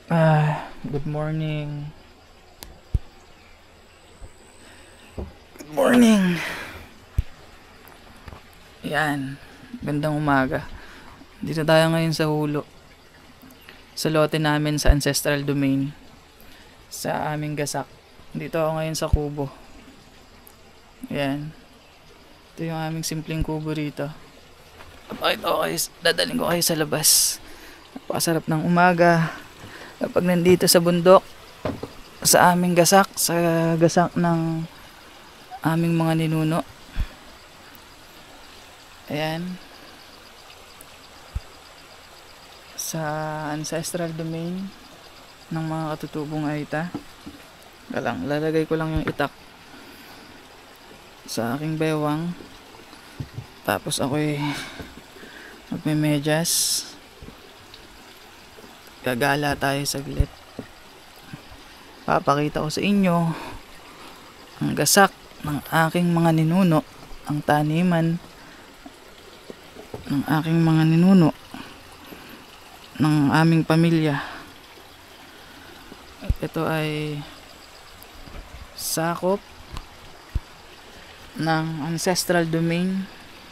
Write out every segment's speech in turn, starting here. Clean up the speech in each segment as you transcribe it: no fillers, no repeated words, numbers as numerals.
Good morning. Good morning. Yan. Gandang umaga. Dito tayo ngayon sa Hulo. Sa lote namin sa Ancestral Domain. Sa aming gasak. Dito ako ngayon sa kubo. Yan. Ito yung aming simpleng kubo rito. Papakita ko kayo, dadaling ko kayo sa labas. Napakasarap ng umaga. Kapag nandito sa bundok, sa aming gasak, sa gasak ng aming mga ninuno. Ayan. Sa ancestral domain ng mga katutubong Aita. Lalagay ko lang yung itak sa aking bewang. Tapos ako'y magmemedyas. Gagala tayo saglit. Papakita ko sa inyo ang gasak ng aking mga ninuno, ang taniman ng aking mga ninuno ng aming pamilya. Ito ay sakop ng ancestral domain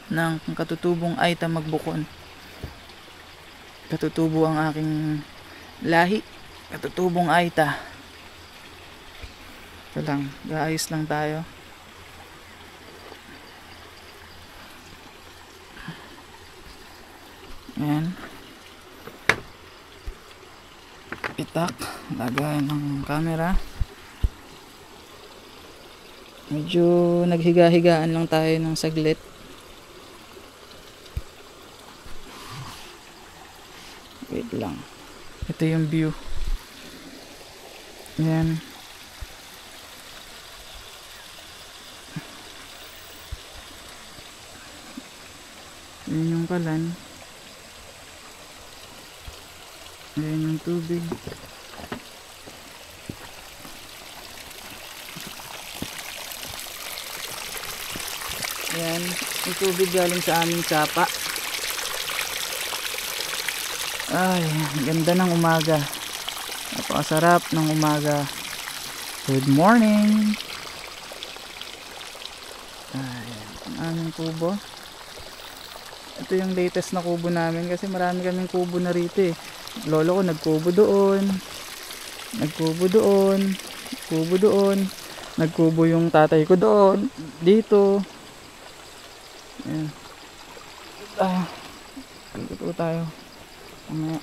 ng katutubong Aita Magbukon. Katutubo ang aking lahi, katutubong Aita. Ito lang, gaayos lang tayo. Ayan. Itak, lagay ng camera. Medyo naghiga-higaan lang tayo ng saglit. Wait lang. Ito yung view. Ayan. Ayan yung kalan. Ayan yung tubig. Ayan. Yung tubig galing sa aming sapa. Ay, ganda ng umaga. Napakasarap ng umaga. Good morning. Ayan, ang aming kubo. Ito yung latest na kubo namin kasi marami kaming kubo na rito eh. Lolo ko nagkubo doon. Nagkubo doon. Nagkubo doon. Nagkubo yung tatay ko doon. Dito. Ayan. Dito tayo. Mamaya.